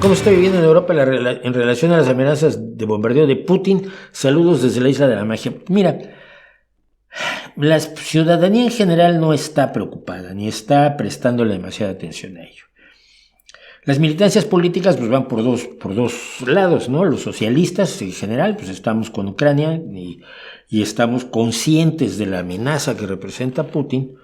¿Cómo está viviendo en Europa en relación a las amenazas de bombardeo de Putin? Saludos desde la Isla de la Magia. Mira, la ciudadanía en general no está preocupada, ni está prestándole demasiada atención a ello. Las militancias políticas pues van por dos lados, ¿no? Los socialistas en general, pues estamos con Ucrania y estamos conscientes de la amenaza que representa Putin,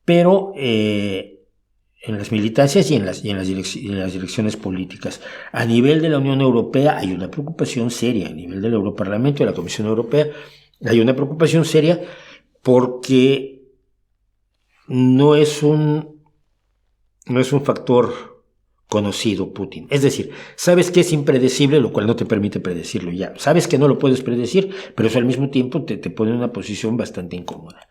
pero en las militancias y en las direcciones políticas. A nivel de la Unión Europea hay una preocupación seria, a nivel del Europarlamento y de la Comisión Europea hay una preocupación seria porque no es un factor conocido Putin. Es decir, sabes que es impredecible, lo cual no te permite predecirlo ya. Sabes que no lo puedes predecir, pero eso al mismo tiempo te pone en una posición bastante incómoda.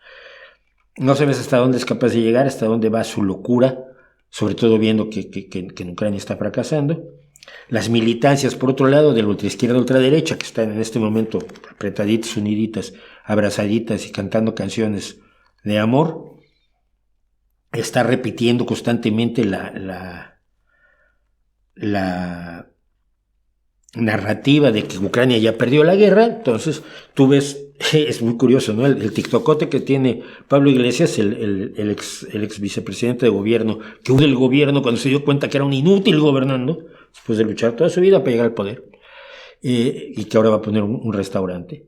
No sabes hasta dónde es capaz de llegar, hasta dónde va su locura, sobre todo viendo que en Ucrania está fracasando. Las militancias, por otro lado, de la ultraizquierda, ultraderecha, que están en este momento apretaditas, uniditas, abrazaditas y cantando canciones de amor, está repitiendo constantemente la narrativa de que Ucrania ya perdió la guerra. Entonces tú ves, es muy curioso, ¿no? El tiktokote que tiene Pablo Iglesias, el ex vicepresidente de gobierno, que hubo del gobierno cuando se dio cuenta que era un inútil gobernando, después de luchar toda su vida para llegar al poder, y que ahora va a poner un restaurante.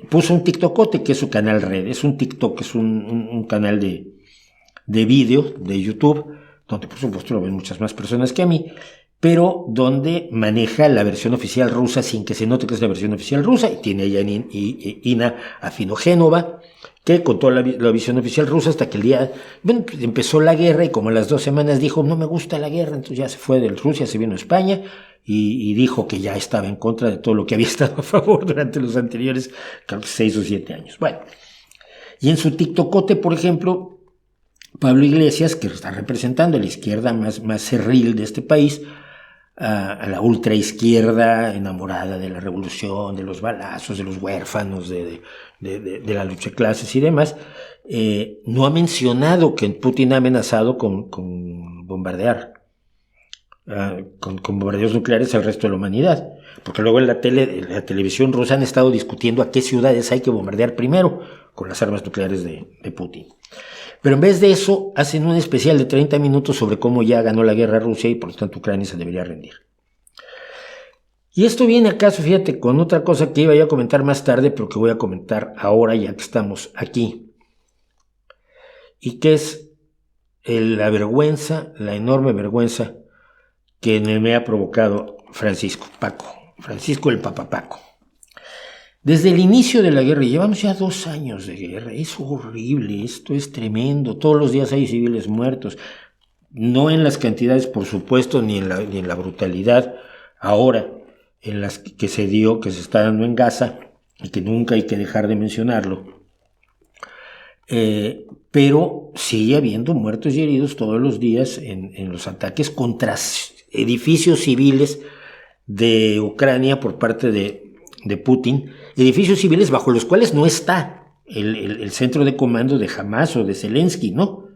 Puso un tiktokote que es su canal red, es un TikTok, es un canal de vídeo de YouTube, donde por supuesto lo ven muchas más personas que a mí, pero donde maneja la versión oficial rusa sin que se note que es la versión oficial rusa, y tiene ella Ina Afinogénova, que contó la visión oficial rusa hasta que el día, empezó la guerra, y como a las 2 semanas dijo, no me gusta la guerra, entonces ya se fue de Rusia, se vino a España, y dijo que ya estaba en contra de todo lo que había estado a favor durante los anteriores, creo que 6 o 7 años. Bueno, y en su tiktokote, por ejemplo, Pablo Iglesias, que está representando a la izquierda más cerril de este país, a la ultraizquierda enamorada de la revolución, de los balazos, de los huérfanos, de la lucha de clases y demás, no ha mencionado que Putin ha amenazado con bombardear, con bombardeos nucleares al resto de la humanidad, porque luego en la televisión rusa han estado discutiendo a qué ciudades hay que bombardear primero con las armas nucleares de Putin. Pero en vez de eso, hacen un especial de 30 minutos sobre cómo ya ganó la guerra Rusia y por lo tanto Ucrania se debería rendir. Y esto viene acaso, fíjate, con otra cosa que iba yo a comentar más tarde, pero que voy a comentar ahora ya que estamos aquí. Y que es la vergüenza, la enorme vergüenza que me ha provocado Francisco el Papa Paco. Desde el inicio de la guerra, llevamos ya 2 años de guerra, es horrible, esto es tremendo, todos los días hay civiles muertos, no en las cantidades, por supuesto, ni en la brutalidad ahora en las que se está dando en Gaza, y que nunca hay que dejar de mencionarlo, pero sigue habiendo muertos y heridos todos los días en los ataques contra edificios civiles de Ucrania por parte de Putin, edificios civiles bajo los cuales no está el centro de comando de Hamas o de Zelensky, ¿no?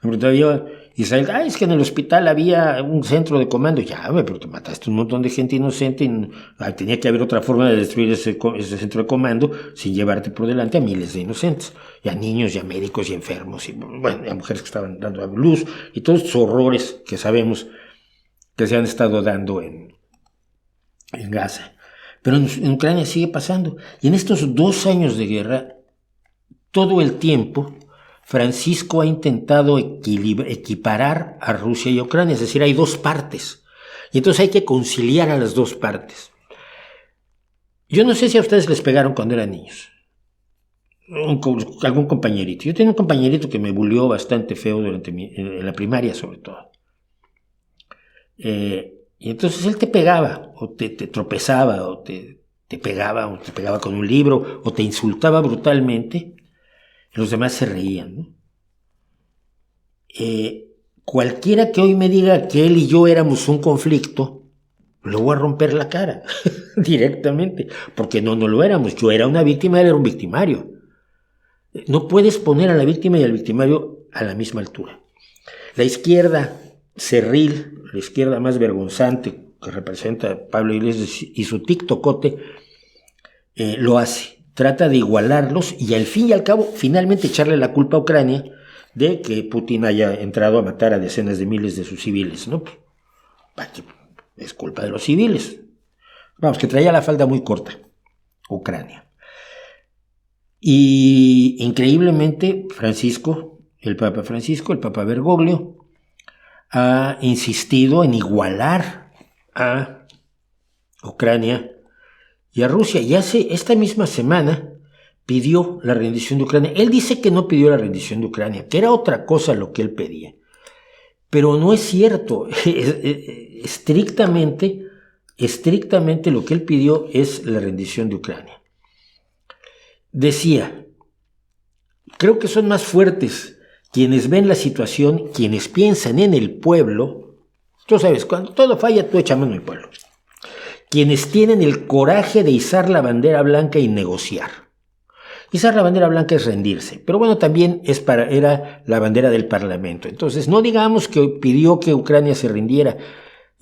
Todavía Israel, es que en el hospital había un centro de comando. Ya, pero te mataste un montón de gente inocente y tenía que haber otra forma de destruir ese centro de comando sin llevarte por delante a miles de inocentes, y a niños, y a médicos, y enfermos, y a mujeres que estaban dando a luz, y todos estos horrores que sabemos que se han estado dando en Gaza. Pero en Ucrania sigue pasando. Y en estos 2 años de guerra, todo el tiempo, Francisco ha intentado equiparar a Rusia y a Ucrania. Es decir, hay 2 partes. Y entonces hay que conciliar a las 2 partes. Yo no sé si a ustedes les pegaron cuando eran niños. Algún compañerito. Yo tenía un compañerito que me bulió bastante feo en la primaria, sobre todo. Y entonces él te pegaba, o te tropezaba, o te pegaba, o te pegaba con un libro, o te insultaba brutalmente, y los demás se reían, ¿no? Cualquiera que hoy me diga que él y yo éramos un conflicto, le voy a romper la cara directamente, porque no lo éramos. Yo era una víctima, él era un victimario. No puedes poner a la víctima y al victimario a la misma altura. La izquierda cerril, la izquierda más vergonzante que representa a Pablo Iglesias y su tiktokote, lo hace. Trata de igualarlos y al fin y al cabo finalmente echarle la culpa a Ucrania de que Putin haya entrado a matar a decenas de miles de sus civiles, ¿no? Es culpa de los civiles. Vamos, que traía la falda muy corta, Ucrania. Y increíblemente el Papa Bergoglio, ha insistido en igualar a Ucrania y a Rusia. Y esta misma semana pidió la rendición de Ucrania. Él dice que no pidió la rendición de Ucrania, que era otra cosa lo que él pedía. Pero no es cierto. Estrictamente lo que él pidió es la rendición de Ucrania. Decía, creo que son más fuertes quienes ven la situación, quienes piensan en el pueblo. Tú sabes, cuando todo falla, tú echa mano al pueblo. Quienes tienen el coraje de izar la bandera blanca y negociar. Izar la bandera blanca es rendirse, pero bueno, también era la bandera del Parlamento. Entonces, no digamos que pidió que Ucrania se rindiera,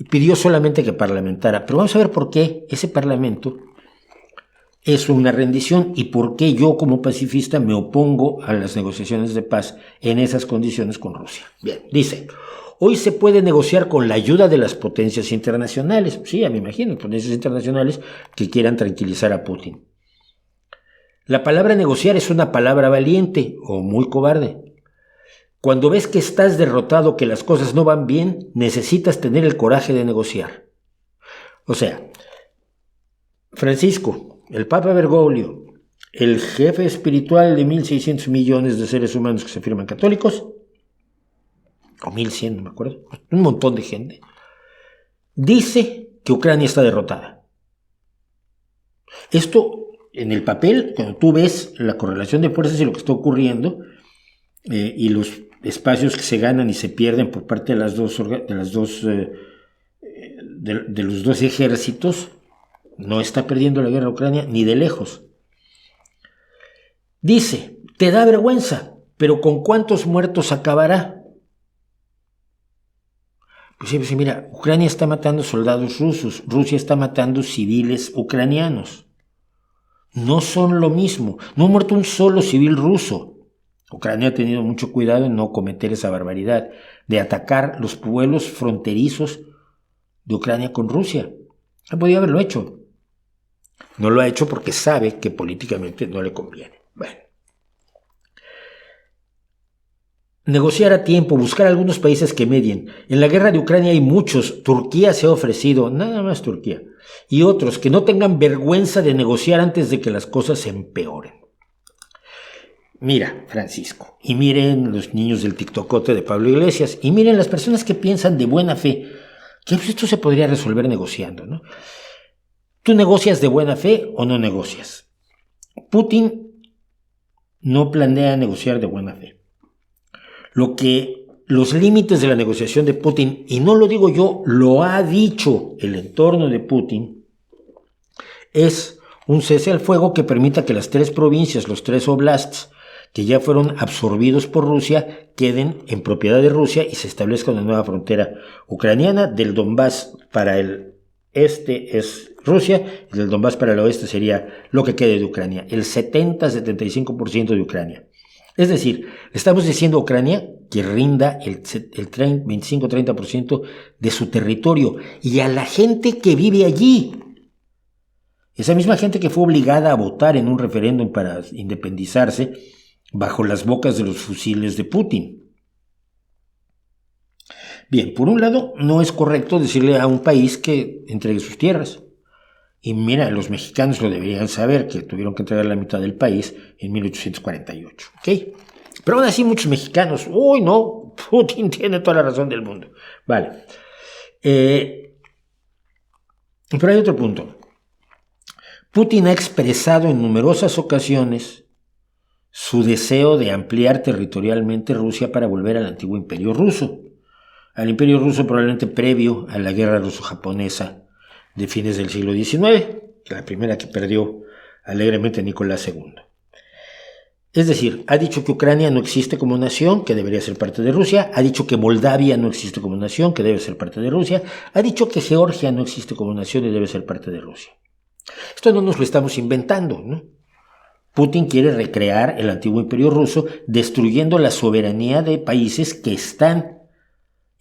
pidió solamente que parlamentara. Pero vamos a ver por qué ese Parlamento es una rendición y por qué yo como pacifista me opongo a las negociaciones de paz en esas condiciones con Rusia. Bien, dice, hoy se puede negociar con la ayuda de las potencias internacionales. Sí, ya me imagino, potencias internacionales que quieran tranquilizar a Putin. La palabra negociar es una palabra valiente o muy cobarde. Cuando ves que estás derrotado, que las cosas no van bien, necesitas tener el coraje de negociar. O sea, Francisco, el Papa Bergoglio, el jefe espiritual de 1.600 millones de seres humanos que se afirman católicos, o 1.100, no me acuerdo, un montón de gente, dice que Ucrania está derrotada. Esto, en el papel, cuando tú ves la correlación de fuerzas y lo que está ocurriendo, y los espacios que se ganan y se pierden por parte de los dos ejércitos, no está perdiendo la guerra Ucrania ni de lejos. Dice, te da vergüenza, pero ¿con cuántos muertos acabará? Pues sí, mira, Ucrania está matando soldados rusos, Rusia está matando civiles ucranianos. No son lo mismo, no ha muerto un solo civil ruso. Ucrania ha tenido mucho cuidado en no cometer esa barbaridad de atacar los pueblos fronterizos de Ucrania con Rusia. Ha podido haberlo hecho. No lo ha hecho porque sabe que políticamente no le conviene. Bueno. Negociar a tiempo, buscar algunos países que medien. En la guerra de Ucrania hay muchos. Turquía se ha ofrecido, nada más Turquía, y otros que no tengan vergüenza de negociar antes de que las cosas se empeoren. Mira, Francisco, y miren los niños del tiktokote de Pablo Iglesias, y miren las personas que piensan de buena fe, que esto se podría resolver negociando, ¿no? ¿Tú negocias de buena fe o no negocias? Putin no planea negociar de buena fe. Los límites de la negociación de Putin, y no lo digo yo, lo ha dicho el entorno de Putin, es un cese al fuego que permita que las 3 provincias, los 3 oblasts, que ya fueron absorbidos por Rusia, queden en propiedad de Rusia y se establezca una nueva frontera ucraniana. Del Donbass para el este es Rusia, y del Donbass para el oeste sería lo que quede de Ucrania, el 70-75% de Ucrania. Es decir, estamos diciendo a Ucrania que rinda el 25-30% de su territorio y a la gente que vive allí. Esa misma gente que fue obligada a votar en un referéndum para independizarse bajo las bocas de los fusiles de Putin. Bien, por un lado, no es correcto decirle a un país que entregue sus tierras. Y mira, los mexicanos lo deberían saber, que tuvieron que entregar la mitad del país en 1848, ¿ok? Pero aún así muchos mexicanos, uy, no, Putin tiene toda la razón del mundo. Vale. Pero hay otro punto. Putin ha expresado en numerosas ocasiones su deseo de ampliar territorialmente Rusia para volver al antiguo imperio ruso. Al imperio ruso probablemente previo a la guerra ruso-japonesa de fines del siglo XIX, la primera que perdió alegremente Nicolás II. Es decir, ha dicho que Ucrania no existe como nación, que debería ser parte de Rusia, ha dicho que Moldavia no existe como nación, que debe ser parte de Rusia, ha dicho que Georgia no existe como nación y debe ser parte de Rusia. Esto no nos lo estamos inventando, ¿no? Putin quiere recrear el antiguo imperio ruso, destruyendo la soberanía de países que están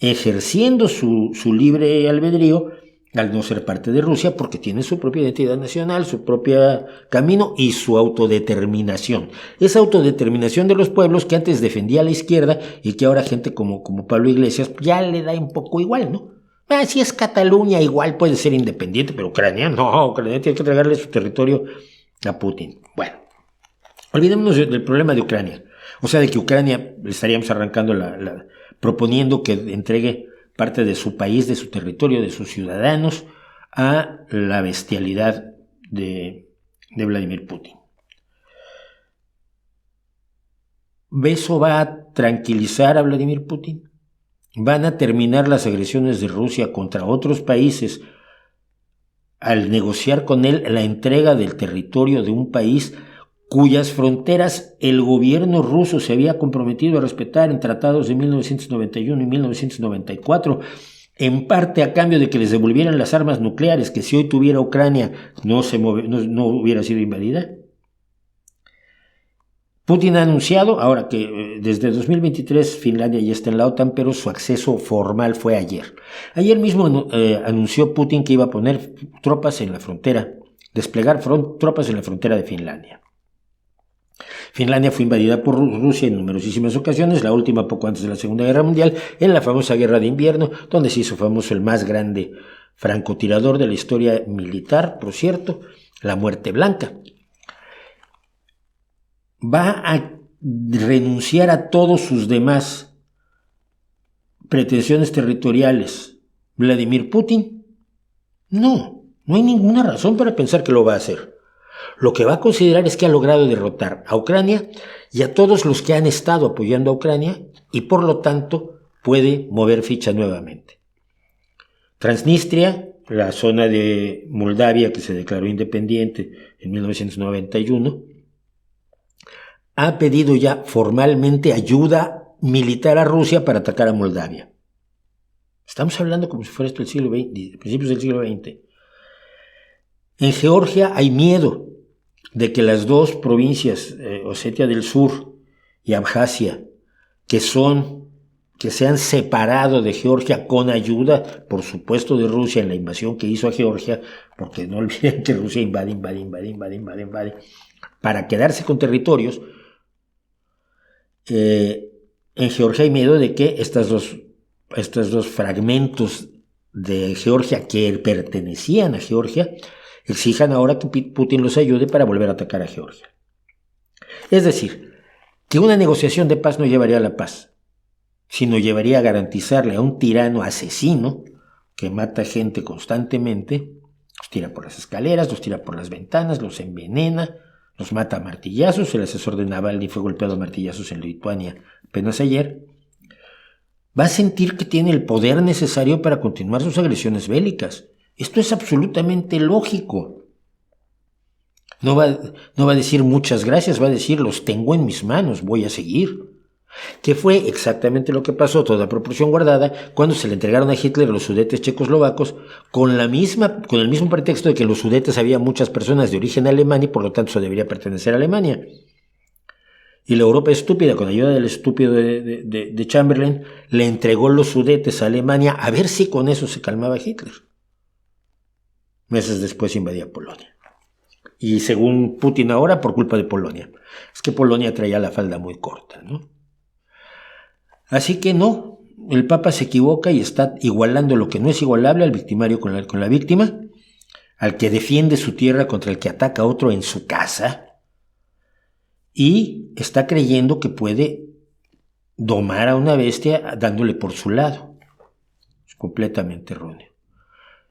ejerciendo su libre albedrío al no ser parte de Rusia, porque tiene su propia identidad nacional, su propio camino y su autodeterminación. Esa autodeterminación de los pueblos que antes defendía a la izquierda y que ahora gente como Pablo Iglesias ya le da un poco igual, ¿no? Si es Cataluña, igual puede ser independiente, pero Ucrania no, Ucrania tiene que entregarle su territorio a Putin. Bueno, olvidémonos del problema de Ucrania. O sea, de que Ucrania le estaríamos arrancando proponiendo que entregue parte de su país, de su territorio, de sus ciudadanos, a la bestialidad de Vladimir Putin. ¿Eso va a tranquilizar a Vladimir Putin? ¿Van a terminar las agresiones de Rusia contra otros países al negociar con él la entrega del territorio de un país cuyas fronteras el gobierno ruso se había comprometido a respetar en tratados de 1991 y 1994, en parte a cambio de que les devolvieran las armas nucleares, que si hoy tuviera Ucrania no hubiera sido invadida? Putin ha anunciado ahora que desde 2023 Finlandia ya está en la OTAN, pero su acceso formal fue ayer. Ayer mismo anunció Putin que iba a poner tropas en la frontera, desplegar tropas en la frontera de Finlandia. Finlandia fue invadida por Rusia en numerosísimas ocasiones, la última poco antes de la Segunda Guerra Mundial, en la famosa Guerra de Invierno, donde se hizo famoso el más grande francotirador de la historia militar, por cierto, la Muerte Blanca. ¿Va a renunciar a todos sus demás pretensiones territoriales Vladimir Putin? No hay ninguna razón para pensar que lo va a hacer. Lo que va a considerar es que ha logrado derrotar a Ucrania y a todos los que han estado apoyando a Ucrania y por lo tanto puede mover ficha nuevamente. Transnistria, la zona de Moldavia que se declaró independiente en 1991, ha pedido ya formalmente ayuda militar a Rusia para atacar a Moldavia. Estamos hablando como si fuera esto el siglo XX, principios del siglo XX. En Georgia hay miedo de que las dos provincias, Osetia del Sur y Abjasia, que se han separado de Georgia con ayuda, por supuesto, de Rusia en la invasión que hizo a Georgia, porque no olviden que Rusia invade, para quedarse con territorios. En Georgia hay miedo de que estos dos fragmentos de Georgia que pertenecían a Georgia exijan ahora que Putin los ayude para volver a atacar a Georgia. Es decir, que una negociación de paz no llevaría a la paz, sino llevaría a garantizarle a un tirano asesino que mata gente constantemente, los tira por las escaleras, los tira por las ventanas, los envenena, los mata a martillazos. El asesor de Navalny fue golpeado a martillazos en Lituania apenas ayer. Va a sentir que tiene el poder necesario para continuar sus agresiones bélicas. Esto es absolutamente lógico. No va a decir muchas gracias, va a decir los tengo en mis manos, voy a seguir. Que fue exactamente lo que pasó, toda proporción guardada, cuando se le entregaron a Hitler los Sudetes checoslovacos con el mismo pretexto de que en los Sudetes había muchas personas de origen alemán y por lo tanto eso debería pertenecer a Alemania. Y la Europa estúpida, con ayuda del estúpido de Chamberlain, le entregó los Sudetes a Alemania a ver si con eso se calmaba Hitler. Meses después invadía Polonia. Y según Putin ahora, por culpa de Polonia. Es que Polonia traía la falda muy corta, ¿no? Así que no, el Papa se equivoca y está igualando lo que no es igualable al victimario con la víctima, al que defiende su tierra contra el que ataca a otro en su casa, y está creyendo que puede domar a una bestia dándole por su lado. Es completamente erróneo.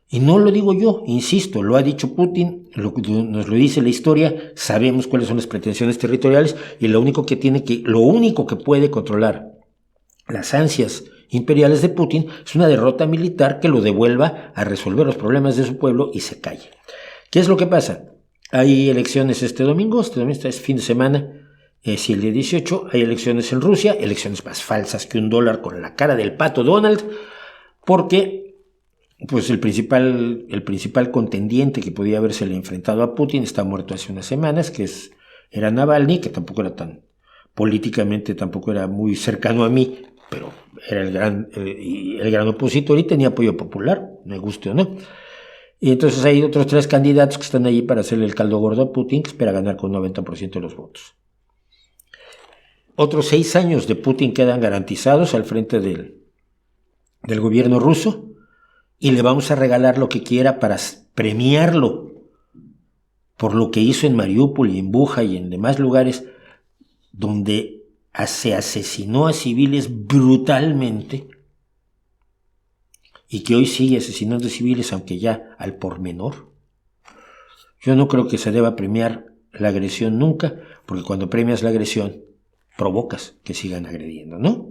Y no lo digo yo, insisto, lo ha dicho Putin, nos lo dice la historia, sabemos cuáles son las pretensiones territoriales y lo único que puede controlar las ansias imperiales de Putin es una derrota militar que lo devuelva a resolver los problemas de su pueblo y se calle. ¿Qué es lo que pasa? Hay elecciones este domingo es fin de semana si el día 18 hay elecciones en Rusia, elecciones más falsas que un dólar con la cara del pato Donald, porque pues el principal contendiente que podía habérsele enfrentado a Putin está muerto hace unas semanas, era Navalny, que tampoco era políticamente tampoco era muy cercano a mí, pero era el gran opositor y tenía apoyo popular, me guste o no. Y entonces hay otros 3 candidatos que están allí para hacerle el caldo gordo a Putin, que espera ganar con 90% de los votos. Otros 6 años de Putin quedan garantizados al frente del gobierno ruso, y le vamos a regalar lo que quiera para premiarlo por lo que hizo en Mariupol y en Bucha y en demás lugares donde se asesinó a civiles brutalmente y que hoy sigue asesinando civiles, aunque ya al por menor. Yo no creo que se deba premiar la agresión nunca, porque cuando premias la agresión provocas que sigan agrediendo, ¿no?